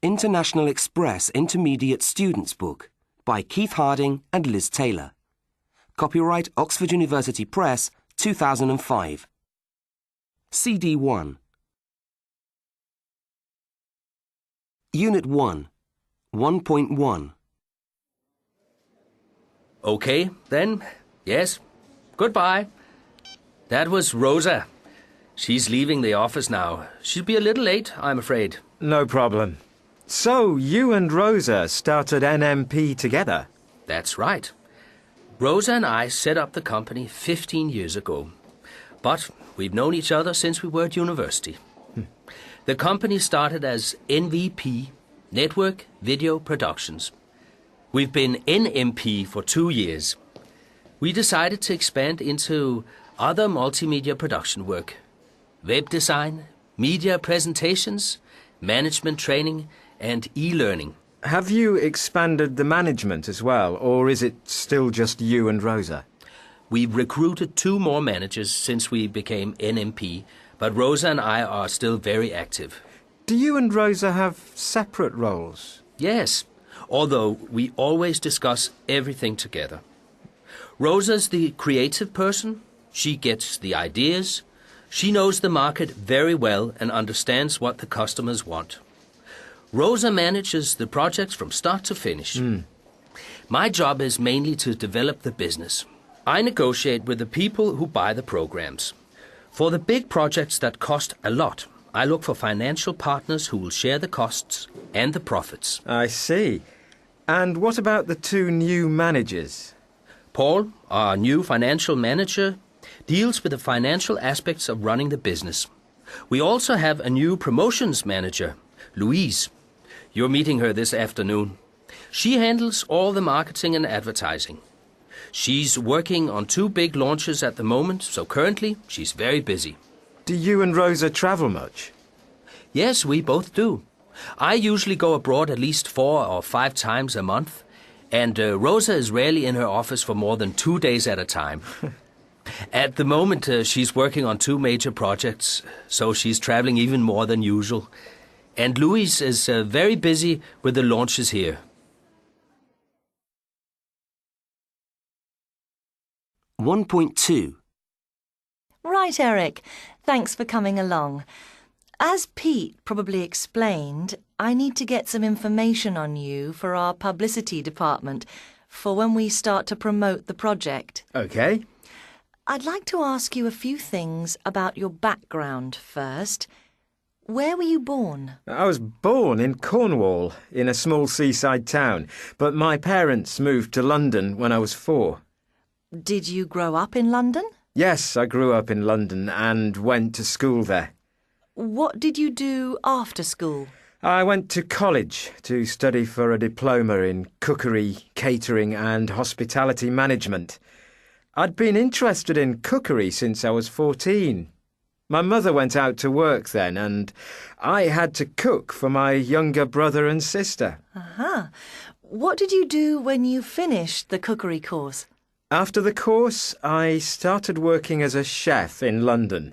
International Express Intermediate Students Book by Keith Harding and Liz Taylor. Copyright Oxford University Press, 2005. CD 1. Unit 1, 1.1. Okay, then. Yes. Goodbye. That was Rosa. She's leaving the office now. She'll be a little late, I'm afraid. No problem. So, you and Rosa started NMP together? That's right. Rosa and I set up the company 15 years ago. But we've known each other since we were at university. The company started as NVP, Network Video Productions. We've been NMP for 2 years. We decided to expand into other multimedia production work. Web design, media presentations, management training, and e-learning. Have you expanded the management as well, or is it still just you and Rosa? We've recruited 2 more managers since we became NMP, but Rosa and I are still very active. Do you and Rosa have separate roles? Yes, although we always discuss everything together. Rosa's the creative person. She gets the ideas. She knows the market very well and understands what the customers want. Rosa manages the projects from start to finish. My job is mainly to develop the business. I negotiate with the people who buy the programs. For the big projects that cost a lot, I look for financial partners who will share the costs and the profits. I see. And what about the 2 new managers? Paul, our new financial manager, deals with the financial aspects of running the business. We also have a new promotions manager, Louise. You're meeting her this afternoon. She handles all the marketing and advertising. She's working on 2 big launches at the moment, so currently she's very busy. Do you and Rosa travel much? Yes, we both do. I usually go abroad at least 4 or 5 times a month, and Rosa is rarely in her office for more than 2 days at a time. At the moment, she's working on 2 major projects, so she's traveling even more than usual. And Louise is very busy with the launches here. (1.2). Right, Eric. Thanks for coming along. As Pete probably explained, I need to get some information on you for our publicity department for when we start to promote the project. Okay. I'd like to ask you a few things about your background first. Where were you born? I was born in Cornwall, in a small seaside town, but my parents moved to London when I was 4. Did you grow up in London? Yes, I grew up in London and went to school there. What did you do after school? I went to college to study for a diploma in cookery, catering and hospitality management. I'd been interested in cookery since I was 14. My mother went out to work then, and I had to cook for my younger brother and sister. What did you do when you finished the cookery course? After the course, I started working as a chef in London.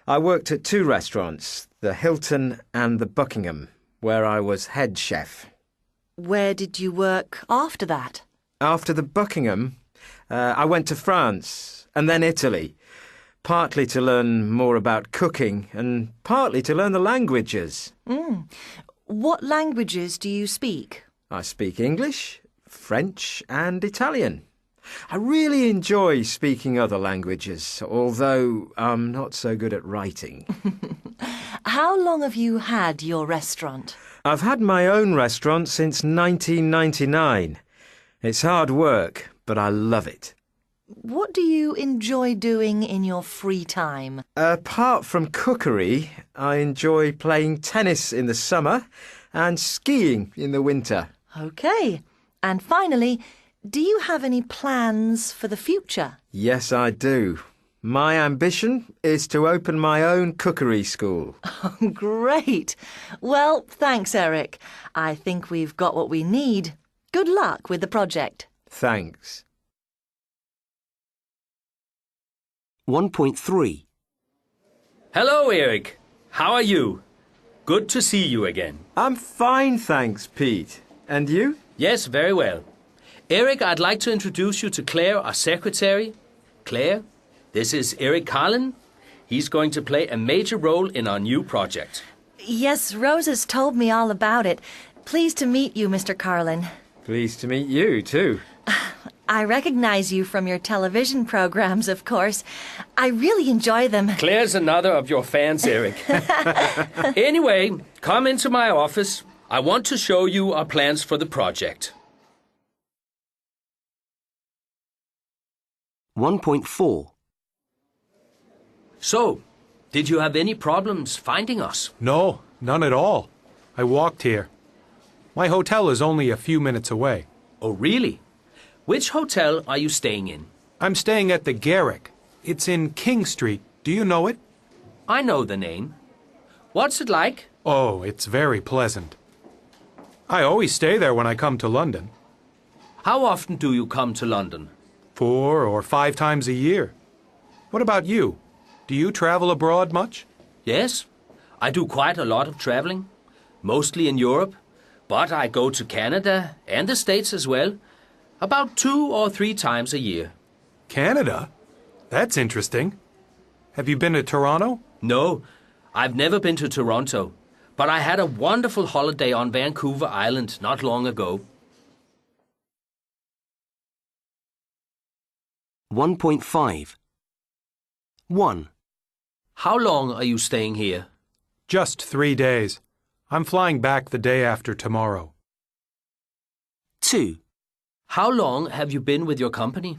I worked at 2 restaurants, the Hilton and the Buckingham, where I was head chef. Where did you work after that? After the Buckingham, I went to France and then Italy, partly to learn more about cooking and partly to learn the languages. What languages do you speak? I speak English, French and Italian. I really enjoy speaking other languages, although I'm not so good at writing. How long have you had your restaurant? I've had my own restaurant since 1999. It's hard work, but I love it. What do you enjoy doing in your free time? Apart from cookery, I enjoy playing tennis in the summer and skiing in the winter. OK. And finally, do you have any plans for the future? Yes, I do. My ambition is to open my own cookery school. Great. Well, thanks, Eric. I think we've got what we need. Good luck with the project. Thanks. 1.3. Hello, Eric. How are you? Good to see you again. I'm fine, thanks, Pete. And you? Yes, very well. Eric, I'd like to introduce you to Claire, our secretary. Claire, this is Eric Carlin. He's going to play a major role in our new project. Yes, Rose has told me all about it. Pleased to meet you, Mr. Carlin. Pleased to meet you, too. I recognize you from your television programs, of course. I really enjoy them. Claire's another of your fans, Eric. Anyway, come into my office. I want to show you our plans for the project. 1.4. So, did you have any problems finding us? No, none at all. I walked here. My hotel is only a few minutes away. Oh, really? Which hotel are you staying in? I'm staying at the Garrick. It's in King Street. Do you know it? I know the name. What's it like? Oh, it's very pleasant. I always stay there when I come to London. How often do you come to London? 4 or 5 times a year. What about you? Do you travel abroad much? Yes, I do quite a lot of traveling, mostly in Europe, but I go to Canada and the States as well, about 2 or 3 times a year. Canada? That's interesting. Have you been to Toronto? No, I've never been to Toronto, but I had a wonderful holiday on Vancouver Island not long ago. 1.5. 1. How long are you staying here? Just 3 days. I'm flying back the day after tomorrow. 2. How long have you been with your company?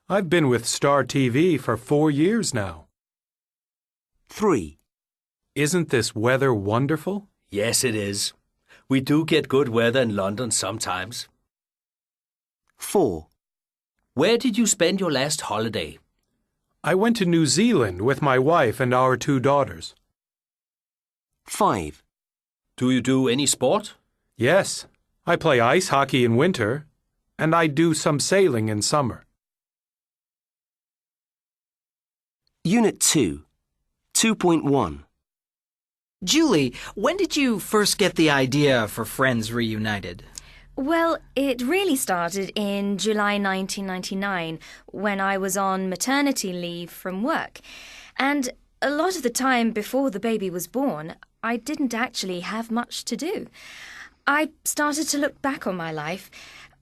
I've been with Star TV for 4 years now. 3. Isn't this weather wonderful? Yes, it is. We do get good weather in London sometimes. 4. Where did you spend your last holiday? I went to New Zealand with my wife and our 2 daughters. 5. Do you do any sport? Yes, I play ice hockey in winter, and I do some sailing in summer. Unit 2. 2.1. Julie, when did you first get the idea for Friends Reunited? Well, it really started in July 1999 when I was on maternity leave from work. And a lot of the time before the baby was born, I didn't actually have much to do. I started to look back on my life.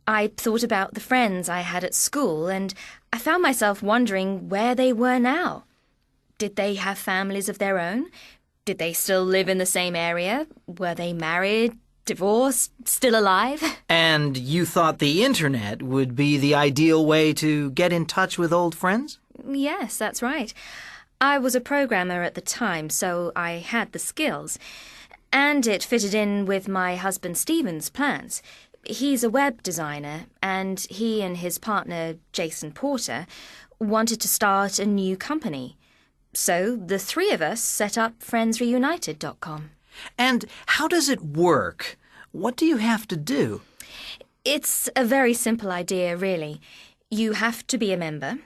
I thought about the friends I had at school, and I found myself wondering where they were now. Did they have families of their own? Did they still live in the same area? Were they married, divorced, still alive? And you thought the internet would be the ideal way to get in touch with old friends? Yes, that's right. I was a programmer at the time, so I had the skills. And it fitted in with my husband Stephen's plans. He's a web designer, and he and his partner, Jason Porter, wanted to start a new company. So the 3 of us set up friendsreunited.com. And how does it work? What do you have to do? It's a very simple idea, really. You have to be a member.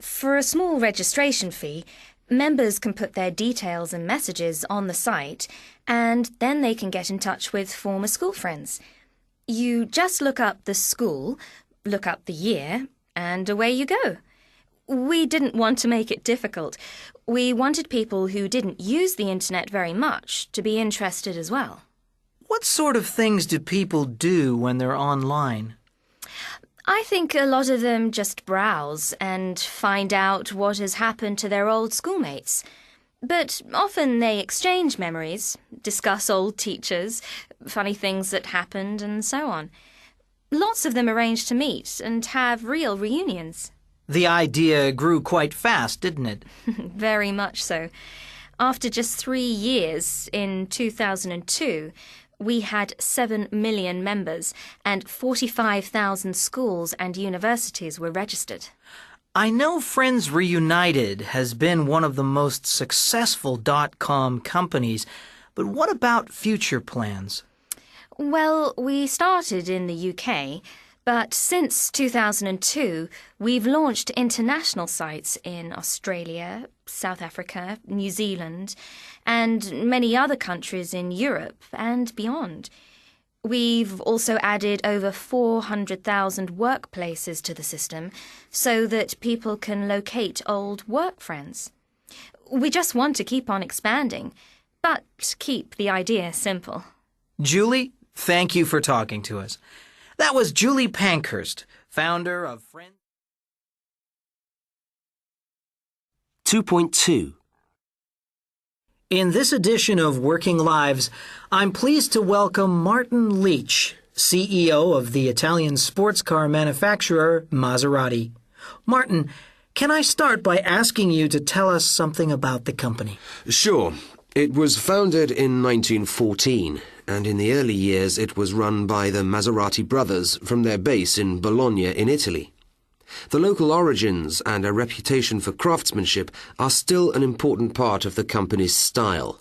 For a small registration fee, members can put their details and messages on the site, and then they can get in touch with former school friends. You just look up the school, look up the year, and away you go. We didn't want to make it difficult. We wanted people who didn't use the internet very much to be interested as well. What sort of things do people do when they're online? I think a lot of them just browse and find out what has happened to their old schoolmates. But often they exchange memories, discuss old teachers, funny things that happened, and so on. Lots of them arrange to meet and have real reunions. The idea grew quite fast, didn't it? Very much so. After just 3 years, in 2002, we had 7 million members and 45,000 schools and universities were registered. I know Friends Reunited has been one of the most successful .com companies, but what about future plans? Well, we started in the UK, but since 2002, we've launched international sites in Australia, South Africa, New Zealand, and many other countries in Europe and beyond. We've also added over 400,000 workplaces to the system so that people can locate old work friends. We just want to keep on expanding, but keep the idea simple. Julie, thank you for talking to us. That was Julie Pankhurst, founder of Friends. 2.2. In this edition of Working Lives, I'm pleased to welcome Martin Leach, CEO of the Italian sports car manufacturer Maserati. Martin, can I start by asking you to tell us something about the company? Sure. It was founded in 1914, and in the early years it was run by the Maserati brothers from their base in Bologna in Italy. The local origins and a reputation for craftsmanship are still an important part of the company's style.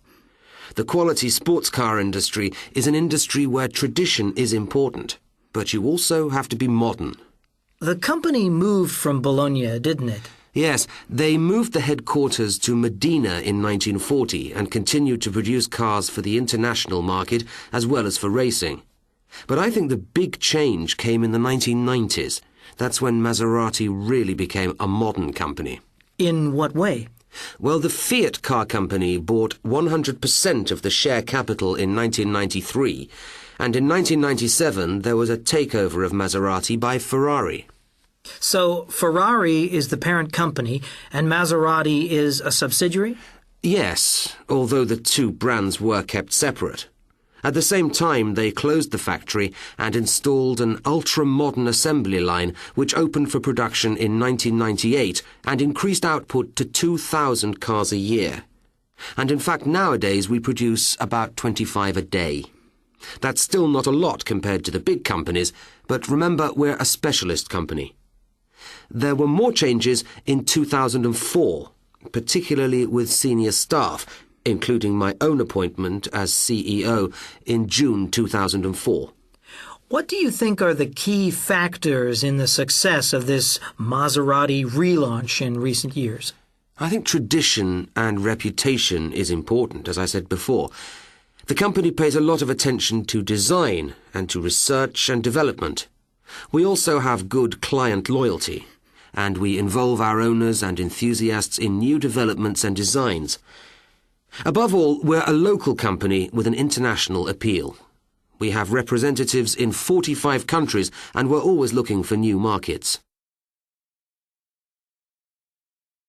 The quality sports car industry is an industry where tradition is important, but you also have to be modern. The company moved from Bologna, didn't it? Yes, they moved the headquarters to Modena in 1940 and continued to produce cars for the international market as well as for racing. But I think the big change came in the 1990s. That's when Maserati really became a modern company. In what way? Well, the Fiat car company bought 100% of the share capital in 1993, and in 1997 there was a takeover of Maserati by Ferrari. So Ferrari is the parent company and Maserati is a subsidiary? Yes, although the two brands were kept separate. At the same time, they closed the factory and installed an ultra-modern assembly line which opened for production in 1998 and increased output to 2,000 cars a year. And in fact, nowadays we produce about 25 a day. That's still not a lot compared to the big companies, but remember, we're a specialist company. There were more changes in 2004, particularly with senior staff, including my own appointment as CEO in June 2004. What do you think are the key factors in the success of this Maserati relaunch in recent years? I think tradition and reputation is important, as I said before. The company pays a lot of attention to design and to research and development. We also have good client loyalty, and we involve our owners and enthusiasts in new developments and designs. Above all, we're a local company with an international appeal. We have representatives in 45 countries and we're always looking for new markets.